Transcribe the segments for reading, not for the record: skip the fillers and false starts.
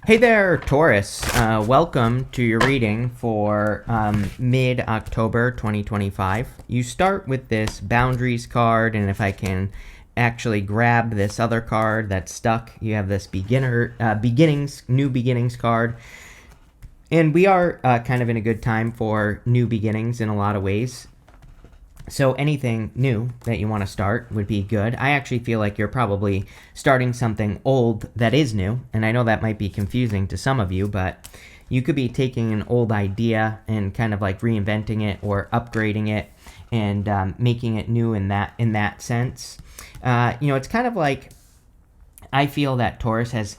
Hey there, Taurus. Welcome to your reading for mid-October 2025. You start with this boundaries card, and if I can actually grab this other card that's stuck, you have this new beginnings card. And we are kind of in a good time for new beginnings in a lot of ways. So anything new that you want to start would be good. I actually feel like you're probably starting something old that is new, and I know that might be confusing to some of you, but you could be taking an old idea and kind of like reinventing it or upgrading it and making it new in that sense. It's kind of like I feel that Taurus has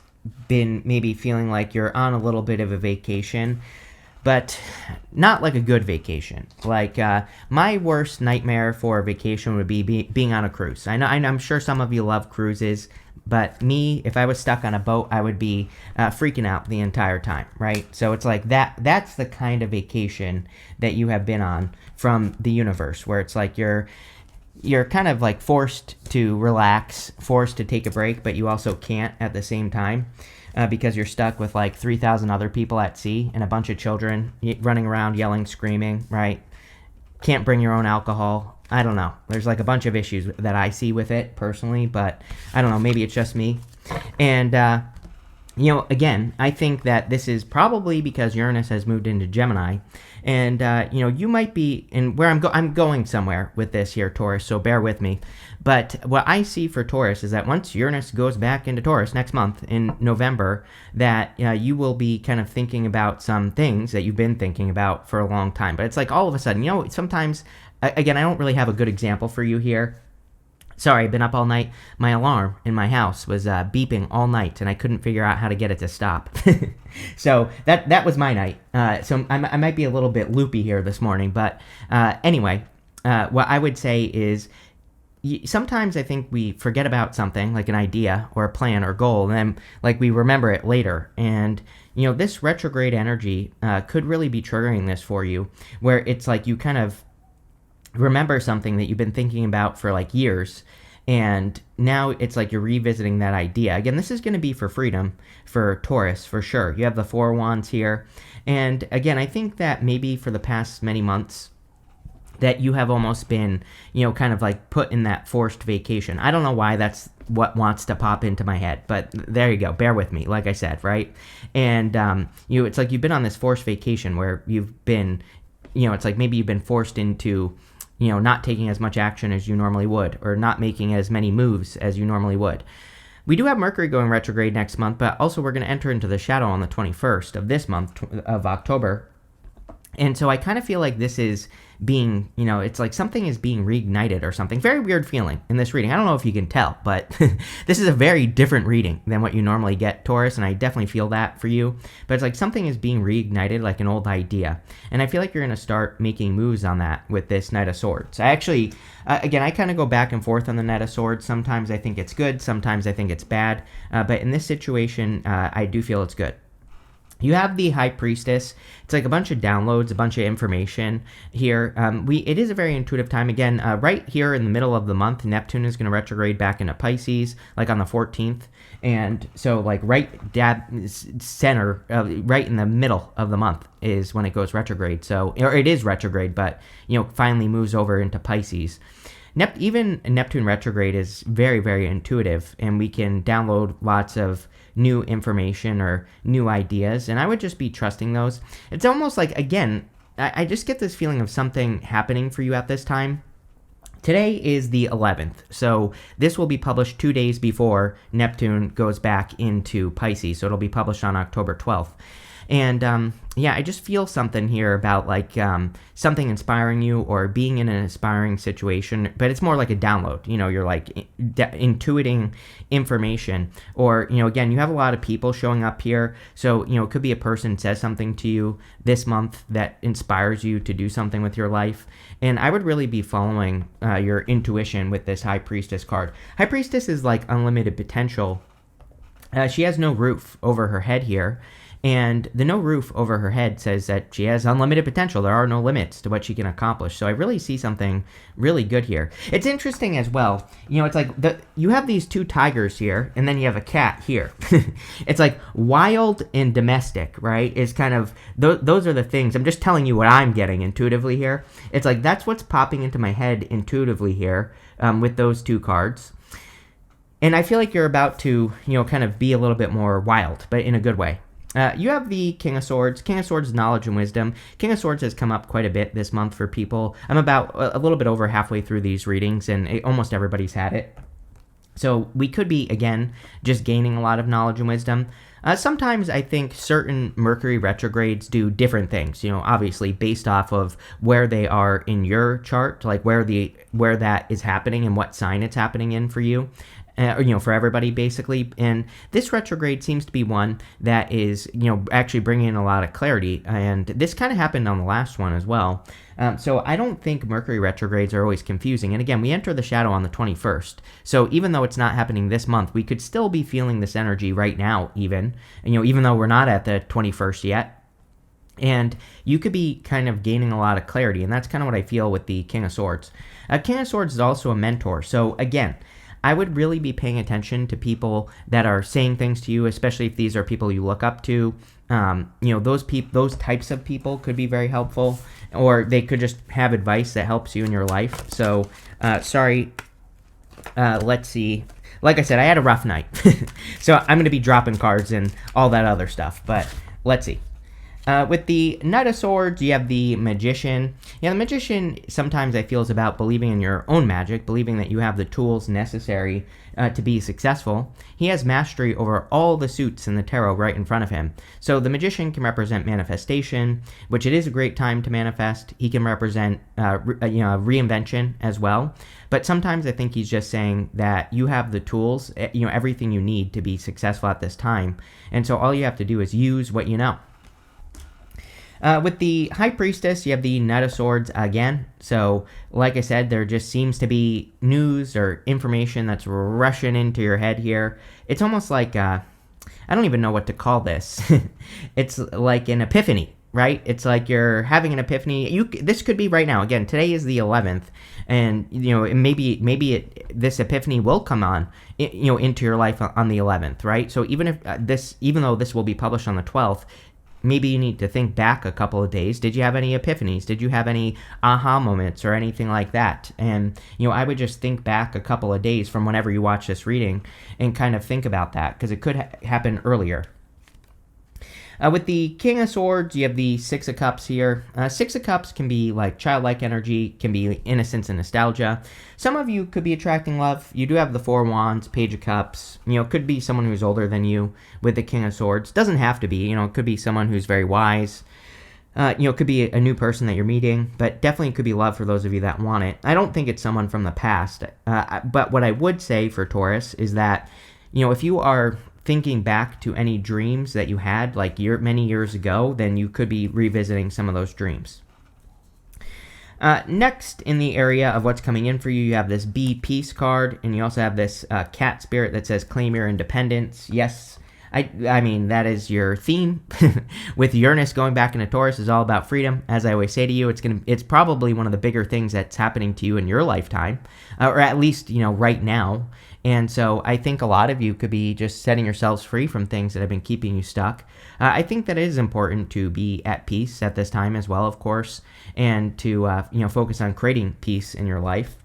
been maybe feeling like you're on a little bit of a vacation, but not like a good vacation. Like my worst nightmare for a vacation would be being on a cruise. I'm sure some of you love cruises, but me, if I was stuck on a boat, I would be freaking out the entire time, right? So it's like that's the kind of vacation that you have been on from the universe, where it's like you're kind of like forced to relax, forced to take a break, but you also can't at the same time. Because you're stuck with like 3,000 other people at sea and a bunch of children running around yelling, screaming, right? Can't bring your own alcohol. I don't know. There's like a bunch of issues that I see with it personally, but I don't know. Maybe it's just me. And, again, I think that this is probably because Uranus has moved into Gemini. And, you might be in where I'm going somewhere with this here, Taurus, so bear with me. But what I see for Taurus is that once Uranus goes back into Taurus next month in November, that you will be kind of thinking about some things that you've been thinking about for a long time. But it's like all of a sudden, sometimes, again, I don't really have a good example for you here. Sorry, I've been up all night. My alarm in my house was beeping all night, and I couldn't figure out how to get it to stop. So that was my night. So I might be a little bit loopy here this morning. But anyway, what I would say is sometimes I think we forget about something, like an idea or a plan or goal, and then like we remember it later. And this retrograde energy could really be triggering this for you, where it's like you kind of remember something that you've been thinking about for like years, and now it's like you're revisiting that idea. Again, this is going to be for freedom for Taurus, for sure. You have the Four of Wands here. And again, I think that maybe for the past many months that you have almost been, kind of like put in that forced vacation. I don't know why that's what wants to pop into my head, but there you go. Bear with me, like I said, right? And, it's like you've been on this forced vacation where you've been, it's like maybe you've been forced into not taking as much action as you normally would, or not making as many moves as you normally would. We do have Mercury going retrograde next month, but also we're going to enter into the shadow on the 21st of this month of October. And so I kind of feel like this is being, it's like something is being reignited or something. Very weird feeling in this reading. I don't know if you can tell, but this is a very different reading than what you normally get, Taurus, and I definitely feel that for you. But it's like something is being reignited, like an old idea. And I feel like you're going to start making moves on that with this Knight of Swords. I actually, again, I kind of go back and forth on the Knight of Swords. Sometimes I think it's good, sometimes I think it's bad. But in this situation, I do feel it's good. You have the High Priestess. It's like a bunch of downloads, a bunch of information here. It is a very intuitive time. Again, right here in the middle of the month, Neptune is going to retrograde back into Pisces, like on the 14th. And so like right center, right in the middle of the month is when it goes retrograde. So, or it is retrograde, but, finally moves over into Pisces. Even Neptune retrograde is very, very intuitive, and we can download lots of new information or new ideas, and I would just be trusting those. It's almost like, again, I just get this feeling of something happening for you at this time. Today is the 11th, so this will be published 2 days before Neptune goes back into Pisces, so it'll be published on October 12th. And I just feel something here about like something inspiring you or being in an inspiring situation, but it's more like a download. You're like intuiting information, or again, you have a lot of people showing up here, so it could be a person says something to you this month that inspires you to do something with your life. And I would really be following your intuition with this High Priestess card. High Priestess is like unlimited potential. She has no roof over her head here. And the no roof over her head says that she has unlimited potential. There are no limits to what she can accomplish. So I really see something really good here. It's interesting as well. It's like you have these two tigers here, and then you have a cat here. It's like wild and domestic, right? Is kind of, those are the things. I'm just telling you what I'm getting intuitively here. It's like that's what's popping into my head intuitively here with those two cards. And I feel like you're about to, kind of be a little bit more wild, but in a good way. You have the King of Swords. King of Swords is knowledge and wisdom. King of Swords has come up quite a bit this month for people. I'm about a little bit over halfway through these readings, and almost everybody's had it. So we could be, again, just gaining a lot of knowledge and wisdom. Sometimes I think certain Mercury retrogrades do different things, obviously based off of where they are in your chart, like where that is happening and what sign it's happening in for you. For everybody basically. And this retrograde seems to be one that is, actually bringing in a lot of clarity. And this kind of happened on the last one as well. So I don't think Mercury retrogrades are always confusing. And again, we enter the shadow on the 21st. So even though it's not happening this month, we could still be feeling this energy right now even. And, even though we're not at the 21st yet. And you could be kind of gaining a lot of clarity. And that's kind of what I feel with the King of Swords. King of Swords is also a mentor. So again, I would really be paying attention to people that are saying things to you, especially if these are people you look up to. Those types of people could be very helpful, or they could just have advice that helps you in your life. So, let's see. Like I said, I had a rough night, so I'm going to be dropping cards and all that other stuff. But let's see. With the Knight of Swords, you have the Magician. Yeah, the Magician sometimes I feel is about believing in your own magic, believing that you have the tools necessary to be successful. He has mastery over all the suits in the tarot right in front of him. So the Magician can represent manifestation, which it is a great time to manifest. He can represent reinvention as well. But sometimes I think he's just saying that you have the tools, everything you need to be successful at this time. And so all you have to do is use what you know. With the High Priestess, you have the Knight of Swords again. So, like I said, there just seems to be news or information that's rushing into your head here. It's almost like, I don't even know what to call this. It's like an epiphany, right? It's like you're having an epiphany. This could be right now. Again, today is the 11th, and maybe this epiphany will come on, into your life on the 11th, right? So even though this will be published on the 12th. Maybe you need to think back a couple of days. Did you have any epiphanies? Did you have any aha moments or anything like that? And, I would just think back a couple of days from whenever you watch this reading and kind of think about that, because it could happen earlier. With the King of Swords, you have the Six of Cups here. Six of Cups can be like childlike energy, can be innocence and nostalgia. Some of you could be attracting love. You do have the Four Wands, Page of Cups. Could be someone who's older than you with the King of Swords. Doesn't have to be. It could be someone who's very wise. It could be a new person that you're meeting, but definitely could be love for those of you that want it. I don't think it's someone from the past. But what I would say for Taurus is that, if you are thinking back to any dreams that you had like many years ago, then you could be revisiting some of those dreams. Next, in the area of what's coming in for you, you have this Be Peace card, and you also have this cat spirit that says claim your independence. Yes, I mean, that is your theme. With Uranus going back into Taurus is all about freedom. As I always say to you, it's probably one of the bigger things that's happening to you in your lifetime, or at least, right now. And so I think a lot of you could be just setting yourselves free from things that have been keeping you stuck. I think that it is important to be at peace at this time as well, of course, and to focus on creating peace in your life.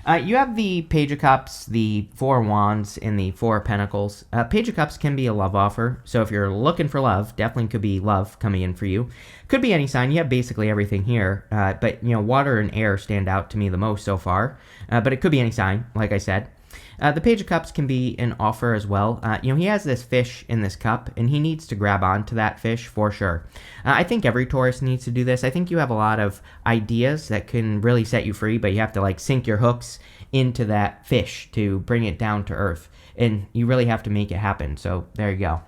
You have the Page of Cups, the Four Wands, and the Four of Pentacles. Page of Cups can be a love offer, so if you're looking for love, definitely could be love coming in for you. Could be any sign. You have basically everything here, but water and air stand out to me the most so far. But it could be any sign, like I said. The Page of Cups can be an offer as well. He has this fish in this cup, and he needs to grab onto that fish for sure. I think every Taurus needs to do this. I think you have a lot of ideas that can really set you free, but you have to sink your hooks into that fish to bring it down to earth, and you really have to make it happen. So there you go.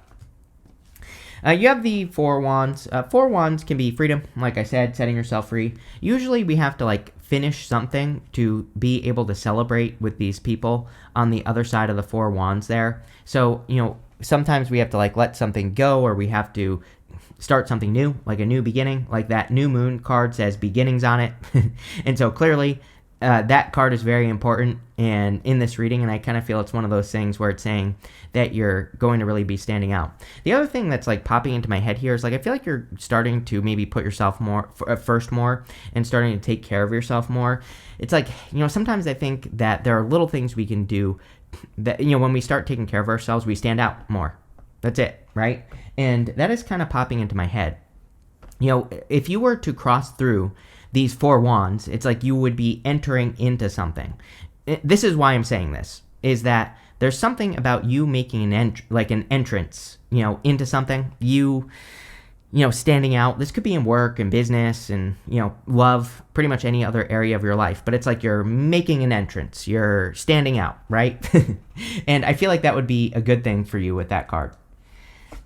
You have the Four Wands. Four Wands can be freedom, like I said, setting yourself free. Usually we have to finish something to be able to celebrate with these people on the other side of the Four Wands there. So, sometimes we have to like let something go, or we have to start something new, like a new beginning. Like that new moon card says beginnings on it. And so clearly that card is very important and in this reading, and I kind of feel it's one of those things where it's saying that you're going to really be standing out. The other thing that's like popping into my head here is like I feel like you're starting to maybe put yourself more first more and starting to take care of yourself more. It's like, sometimes I think that there are little things we can do that, when we start taking care of ourselves, we stand out more. That's it, right? And that is kind of popping into my head. If you were to cross through these Four Wands, it's like you would be entering into something. This is why I'm saying this, is that there's something about you making an entrance, into something. You standing out. This could be in work and business and, love, pretty much any other area of your life. But it's like you're making an entrance. You're standing out, right? And I feel like that would be a good thing for you with that card.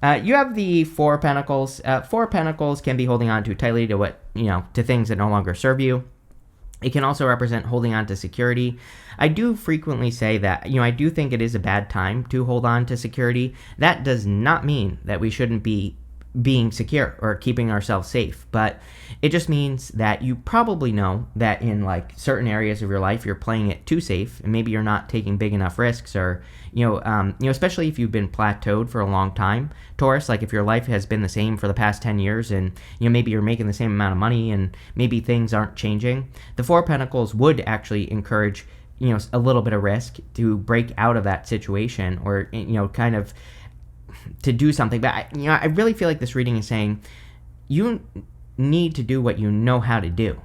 You have the Four of Pentacles. Four of Pentacles can be holding on too tightly to to things that no longer serve you. It can also represent holding on to security. I do frequently say that, I do think it is a bad time to hold on to security. That does not mean that we shouldn't be being secure or keeping ourselves safe, but it just means that you probably know that in like certain areas of your life you're playing it too safe, and maybe you're not taking big enough risks, or especially if you've been plateaued for a long time, Taurus. Like if your life has been the same for the past 10 years and maybe you're making the same amount of money and maybe things aren't changing, the Four of Pentacles would actually encourage a little bit of risk to break out of that situation, or kind of to do something. But I really feel like this reading is saying you need to do what you know how to do,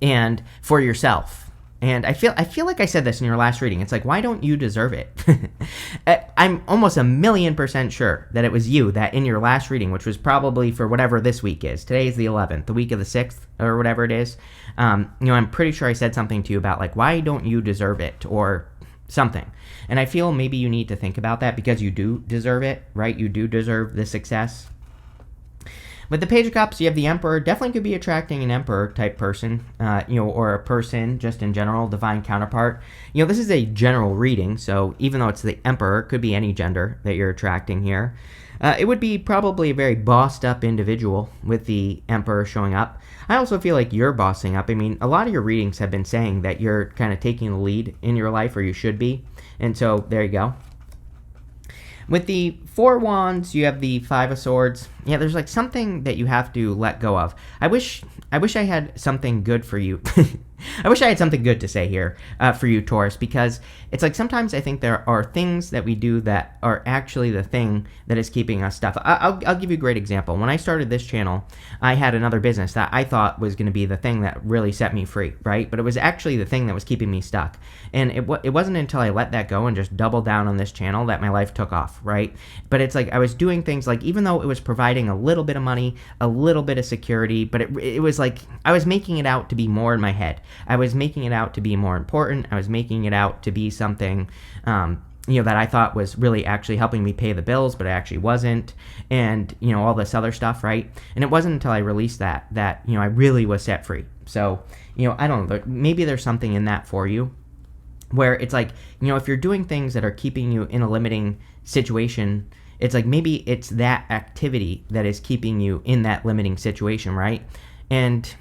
and for yourself. And I feel like I said this in your last reading. It's like, why don't you deserve it? I'm almost 1,000,000% sure that it was you that in your last reading, which was probably for whatever this week is. Today is the 11th, the week of the 6th, or whatever it is. I'm pretty sure I said something to you about like, why don't you deserve it, or something. And I feel maybe you need to think about that, because you do deserve it, right? You do deserve the success. With the Page of Cups, you have the Emperor. Definitely could be attracting an Emperor type person, or a person just in general, divine counterpart. This is a general reading, so even though it's the Emperor, it could be any gender that you're attracting here. It would be probably a very bossed up individual with the Emperor showing up. I also feel like you're bossing up. I mean, a lot of your readings have been saying that you're kind of taking the lead in your life, or you should be. And so there you go. With the Four Wands, you have the Five of Swords. Yeah, there's like something that you have to let go of. I wish I had something good for you. I wish I had something good to say here for you, Taurus, because it's like sometimes I think there are things that we do that are actually the thing that is keeping us stuck. I'll give you a great example. When I started this channel, I had another business that I thought was going to be the thing that really set me free, right? But it was actually the thing that was keeping me stuck. And it wasn't until I let that go and just doubled down on this channel that my life took off, right? But it's like I was doing things like, even though it was providing a little bit of money, a little bit of security, but it was like I was making it out to be more in my head. I was making it out to be more important. I was making it out to be something, that I thought was really actually helping me pay the bills, but it actually wasn't. And, all this other stuff, right? And it wasn't until I released that I really was set free. So, I don't know, maybe there's something in that for you where it's like, if you're doing things that are keeping you in a limiting situation, it's like maybe it's that activity that is keeping you in that limiting situation, right? And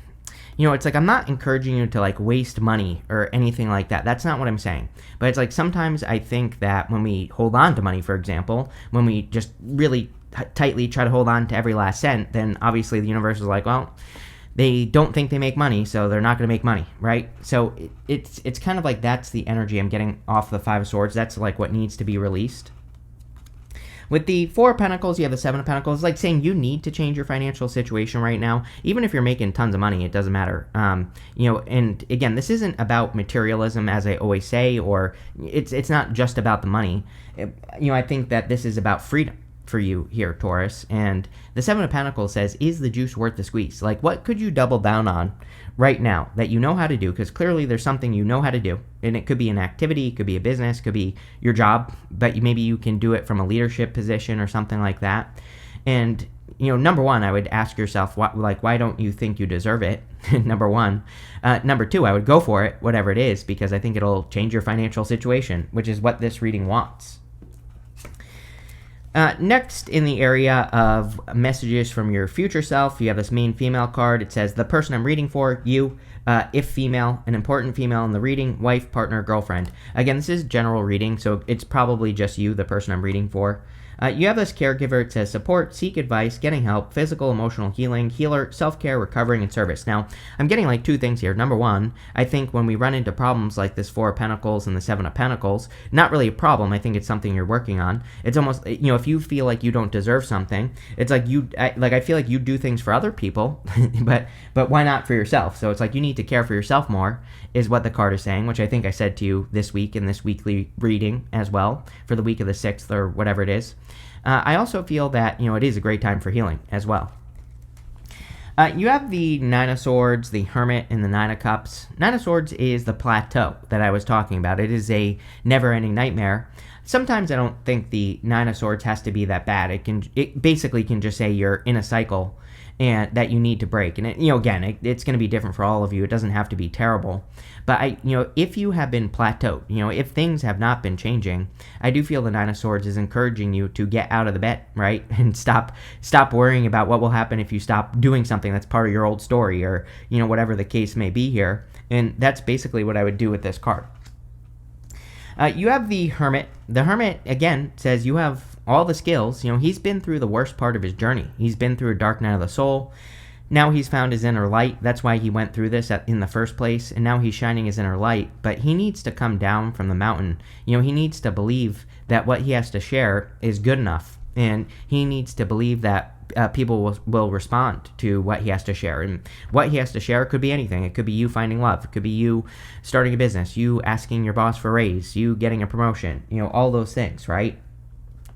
it's like I'm not encouraging you to like waste money or anything like that. That's not what I'm saying. But it's like sometimes I think that when we hold on to money, for example, when we just really tightly try to hold on to every last cent, then obviously the universe is like, well, they don't think they make money, so they're not going to make money, right? So it's kind of like that's the energy I'm getting off the Five of Swords. That's like what needs to be released. With the Four of Pentacles, you have the Seven of Pentacles. It's like saying you need to change your financial situation right now. Even if you're making tons of money, it doesn't matter. And again, this isn't about materialism, as I always say, or it's not just about the money. I think that this is about freedom for you here, Taurus. And the Seven of Pentacles says, is the juice worth the squeeze? Like, what could you double down on right now that you know how to do? Because clearly there's something you know how to do. And it could be an activity, it could be a business, it could be your job, but maybe you can do it from a leadership position or something like that. And number one, I would ask yourself, why don't you think you deserve it? Number one. Number two, I would go for it, whatever it is, because I think it'll change your financial situation, which is what this reading wants. Next, in the area of messages from your future self, you have this main female card. It says, the person I'm reading for, you, if female, an important female in the reading, wife, partner, girlfriend. Again, this is general reading, so it's probably just you, the person I'm reading for. You have this caregiver. It says support, seek advice, getting help, physical, emotional healing, healer, self-care, recovering, and service. Now, I'm getting like two things here. Number one, I think when we run into problems like this Four of Pentacles and the Seven of Pentacles, not really a problem. I think it's something you're working on. It's almost, if you feel like you don't deserve something, it's like I feel like you do things for other people, but why not for yourself? So it's like you need to care for yourself more, is what the card is saying, which I think I said to you this week in this weekly reading as well, for the week of the 6th or whatever it is. I also feel that, it is a great time for healing as well. You have the Nine of Swords, the Hermit, and the Nine of Cups. Nine of Swords is the plateau that I was talking about. It is a never-ending nightmare. Sometimes I don't think the Nine of Swords has to be that bad. It basically can just say you're in a cycle and that you need to break. And it's going to be different for all of you. It doesn't have to be terrible. But if you have been plateaued, if things have not been changing, I do feel the Nine of Swords is encouraging you to get out of the bed, right? And stop worrying about what will happen if you stop doing something that's part of your old story, or, whatever the case may be here. And that's basically what I would do with this card. You have the Hermit. The Hermit, again, says you have all the skills. He's been through the worst part of his journey. He's been through a dark night of the soul. Now he's found his inner light. That's why he went through this in the first place. And now he's shining his inner light. But he needs to come down from the mountain. He needs to believe that what he has to share is good enough. And he needs to believe that people will respond to what he has to share. And what he has to share could be anything. It could be you finding love. It could be you starting a business, you asking your boss for a raise, you getting a promotion, all those things, right?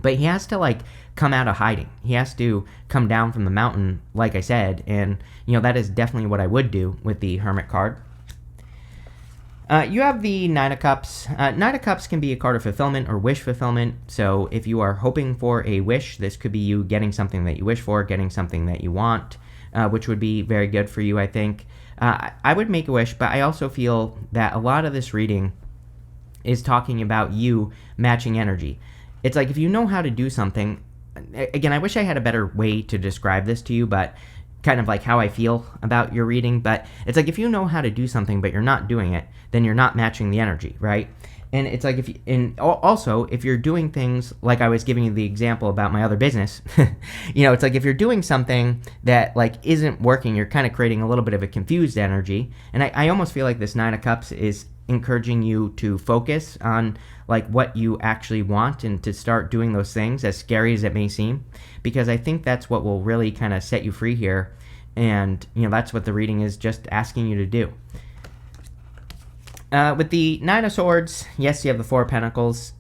But he has to come out of hiding. He has to come down from the mountain, like I said, and that is definitely what I would do with the Hermit card. You have the Nine of Cups. Nine of Cups can be a card of fulfillment or wish fulfillment. So if you are hoping for a wish, this could be you getting something that you wish for, getting something that you want, which would be very good for you, I think. I would make a wish, but I also feel that a lot of this reading is talking about you matching energy. It's like if you know how to do something, again, I wish I had a better way to describe this to you, but kind of like how I feel about your reading, but it's like if you know how to do something but you're not doing it, then you're not matching the energy, right? And it's like if you're doing things like I was giving you the example about my other business, it's like if you're doing something that isn't working, you're kind of creating a little bit of a confused energy. And I almost feel like this Nine of Cups is encouraging you to focus on what you actually want and to start doing those things, as scary as it may seem, because I think that's what will really kind of set you free here. And that's what the reading is just asking you to do. With the Nine of Swords, yes, you have the Four of Pentacles.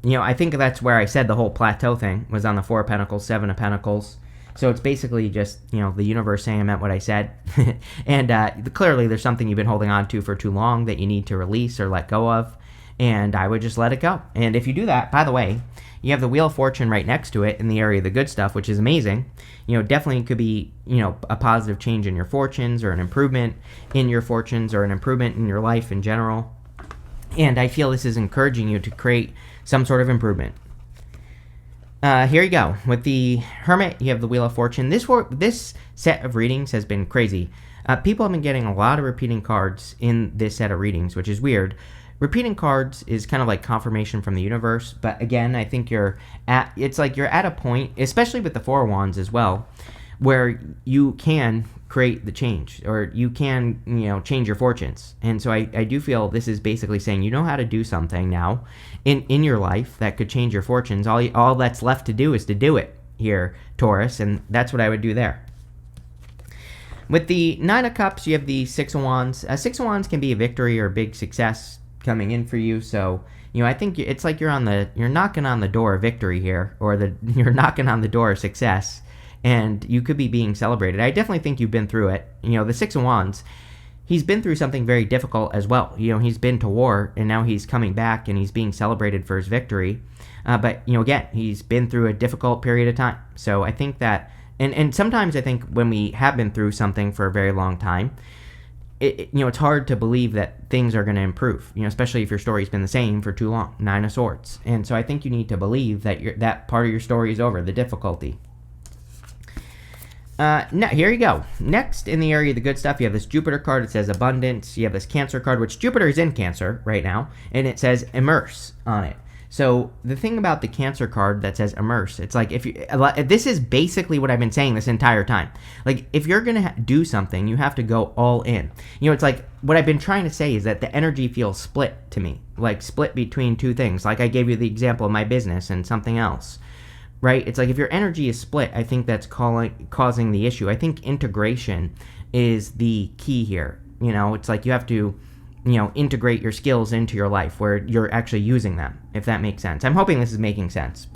I think that's where I said the whole plateau thing was on the Four of Pentacles, Seven of Pentacles. So it's basically just, the universe saying I meant what I said. And clearly there's something you've been holding on to for too long that you need to release or let go of. And I would just let it go. And if you do that, by the way, you have the Wheel of Fortune right next to it in the area of the good stuff, which is amazing. Definitely could be, a positive change in your fortunes, or an improvement in your fortunes, or an improvement in your life in general. And I feel this is encouraging you to create some sort of improvement. Here you go. With the Hermit, you have the Wheel of Fortune. This set of readings has been crazy. People have been getting a lot of repeating cards in this set of readings, which is weird. Repeating cards is kind of like confirmation from the universe, but again, I think you're at a point, especially with the Four of Wands as well, where you can create the change, or you can, change your fortunes. And so I do feel this is basically saying you know how to do something now in your life that could change your fortunes. All that's left to do is to do it here, Taurus, and that's what I would do there. With the Nine of Cups, you have the Six of Wands. Six of Wands can be a victory or a big success coming in for you. So, I think it's like you're knocking on the door of victory here, or you're knocking on the door of success, and you could be being celebrated. I definitely think you've been through it. The Six of Wands, he's been through something very difficult as well. He's been to war, and now he's coming back, and he's being celebrated for his victory. But again, he's been through a difficult period of time. So I think that, and sometimes I think when we have been through something for a very long time, it's hard to believe that things are going to improve, especially if your story's been the same for too long. Nine of Swords. And so I think you need to believe that that part of your story is over, the difficulty. Now, here you go. Next, in the area of the good stuff, you have this Jupiter card. It says abundance. You have this Cancer card, which Jupiter is in Cancer right now, and it says immerse on it. So the thing about the Cancer card that says immerse, it's like this is basically what I've been saying this entire time. Like, if you're going to do something, you have to go all in. It's like what I've been trying to say is that the energy feels split to me, like split between two things. Like I gave you the example of my business and something else, right? It's like if your energy is split, I think that's causing the issue. I think integration is the key here. It's like you have to integrate your skills into your life where you're actually using them, if that makes sense. I'm hoping this is making sense.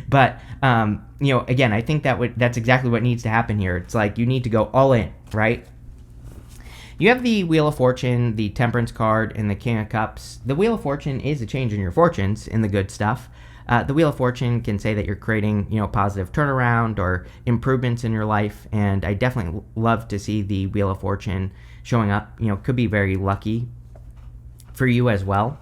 But, again, I think that's exactly what needs to happen here. It's like you need to go all in, right? You have the Wheel of Fortune, the Temperance card, and the King of Cups. The Wheel of Fortune is a change in your fortunes in the good stuff. The Wheel of Fortune can say that you're creating, positive turnaround or improvements in your life, and I definitely love to see the Wheel of Fortune showing up. Could be very lucky for you as well.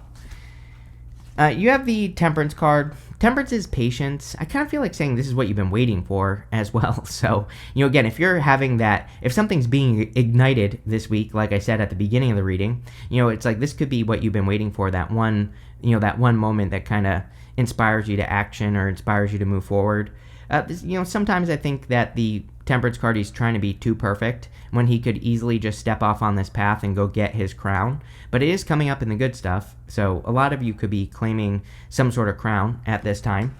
You have the Temperance card. Temperance is patience. I kind of feel like saying this is what you've been waiting for as well. So, again, if you're having that, if something's being ignited this week, like I said at the beginning of the reading, it's like this could be what you've been waiting for, that one moment that kind of inspires you to action or inspires you to move forward. Sometimes I think that the Temperance card, he's trying to be too perfect when he could easily just step off on this path and go get his crown. But it is coming up in the good stuff, so a lot of you could be claiming some sort of crown at this time.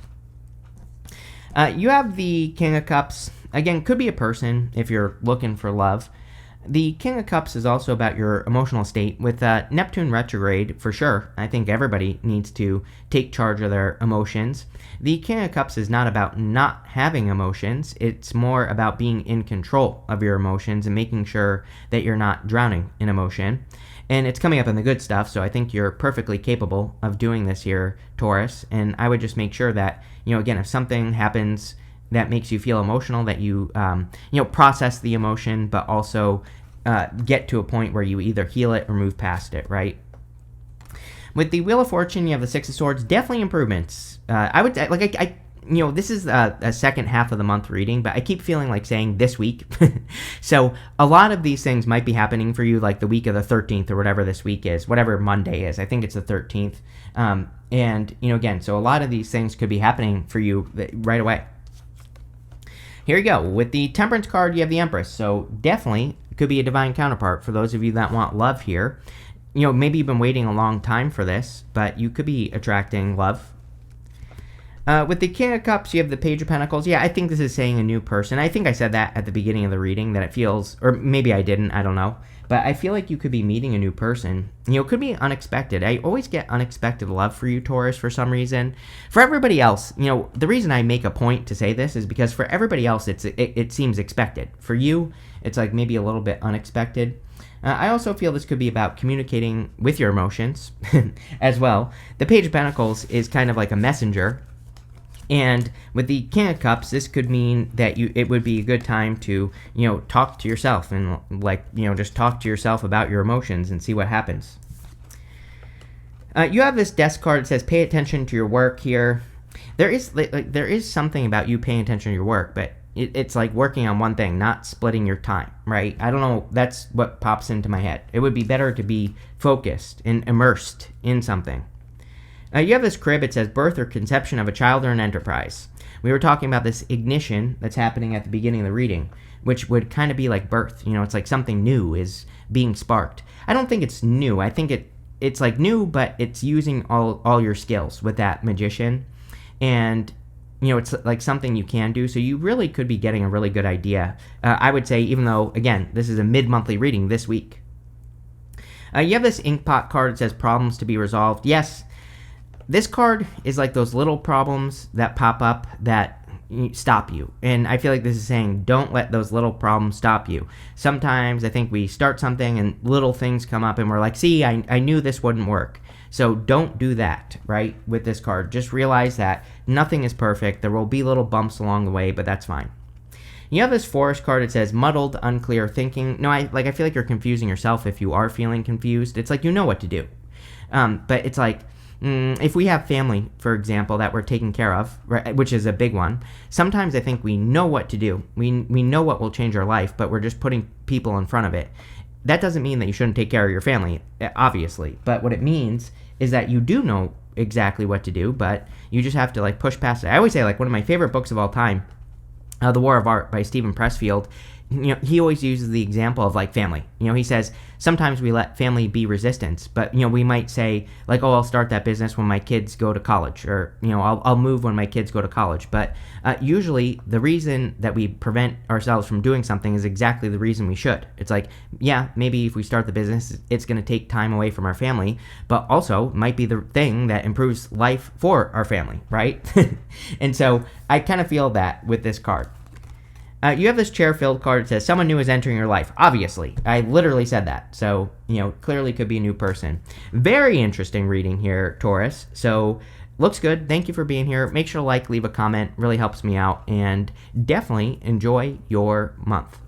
You have the King of Cups. Again, could be a person if you're looking for love. The King of Cups is also about your emotional state. With Neptune retrograde, for sure, I think everybody needs to take charge of their emotions. The King of Cups is not about not having emotions. It's more about being in control of your emotions and making sure that you're not drowning in emotion. And it's coming up in the good stuff, so I think you're perfectly capable of doing this here, Taurus. And I would just make sure that, again, if something happens that makes you feel emotional, that you, process the emotion, but also get to a point where you either heal it or move past it, right? With the Wheel of Fortune, you have the Six of Swords. Definitely improvements. I would, this is a second half of the month reading, but I keep feeling like saying this week. So a lot of these things might be happening for you like the week of the 13th or whatever this week is, whatever Monday is. I think it's the 13th. And, again, so a lot of these things could be happening for you right away. Here you go. With the Temperance card, you have the Empress. So definitely could be a divine counterpart for those of you that want love here. Maybe you've been waiting a long time for this, but you could be attracting love. With the King of Cups, you have the Page of Pentacles. Yeah, I think this is saying a new person. I think I said that at the beginning of the reading, that it feels, or maybe I didn't, I don't know. But I feel like you could be meeting a new person. It could be unexpected. I always get unexpected love for you, Taurus, for some reason. For everybody else, the reason I make a point to say this is because for everybody else, it seems expected. For you, it's like maybe a little bit unexpected. I also feel this could be about communicating with your emotions as well. The Page of Pentacles is kind of like a messenger. And with the King of Cups, this could mean that it would be a good time to, talk to yourself and just talk to yourself about your emotions and see what happens. You have this Death card that says pay attention to your work here. There is something about you paying attention to your work, but it's like working on one thing, not splitting your time, right? I don't know. That's what pops into my head. It would be better to be focused and immersed in something. You have this crib. It says birth or conception of a child or an enterprise. We were talking about this ignition that's happening at the beginning of the reading, which would kind of be like birth. It's like something new is being sparked. I don't think it's new. I think it's like new, but it's using all your skills with that magician. And, it's like something you can do. So you really could be getting a really good idea. I would say, even though, again, this is a mid-monthly reading this week. You have this Inkpot card that says problems to be resolved. Yes. This card is like those little problems that pop up that stop you. And I feel like this is saying don't let those little problems stop you. Sometimes I think we start something and little things come up and we're like, see, I knew this wouldn't work. So don't do that, right, with this card. Just realize that nothing is perfect. There will be little bumps along the way, but that's fine. You have this forest card. It says muddled, unclear thinking. No, I feel like you're confusing yourself if you are feeling confused. It's like you know what to do. But it's like, if we have family, for example, that we're taking care of, right, which is a big one, sometimes I think we know what to do. We know what will change our life, but we're just putting people in front of it. That doesn't mean that you shouldn't take care of your family, obviously. But what it means is that you do know exactly what to do, but you just have to like push past it. I always say, like, one of my favorite books of all time, The War of Art by Stephen Pressfield, he always uses the example of like family. He says sometimes we let family be resistance, but we might say like, oh, I'll start that business when my kids go to college, or I'll move when my kids go to college. But usually the reason that we prevent ourselves from doing something is exactly the reason we should. It's like, yeah, maybe if we start the business, it's going to take time away from our family, but also might be the thing that improves life for our family, right? And so I kind of feel that with this card. You have this chair-filled card that says, someone new is entering your life. Obviously. I literally said that. So, clearly could be a new person. Very interesting reading here, Taurus. So, looks good. Thank you for being here. Make sure to leave a comment. Really helps me out. And definitely enjoy your month.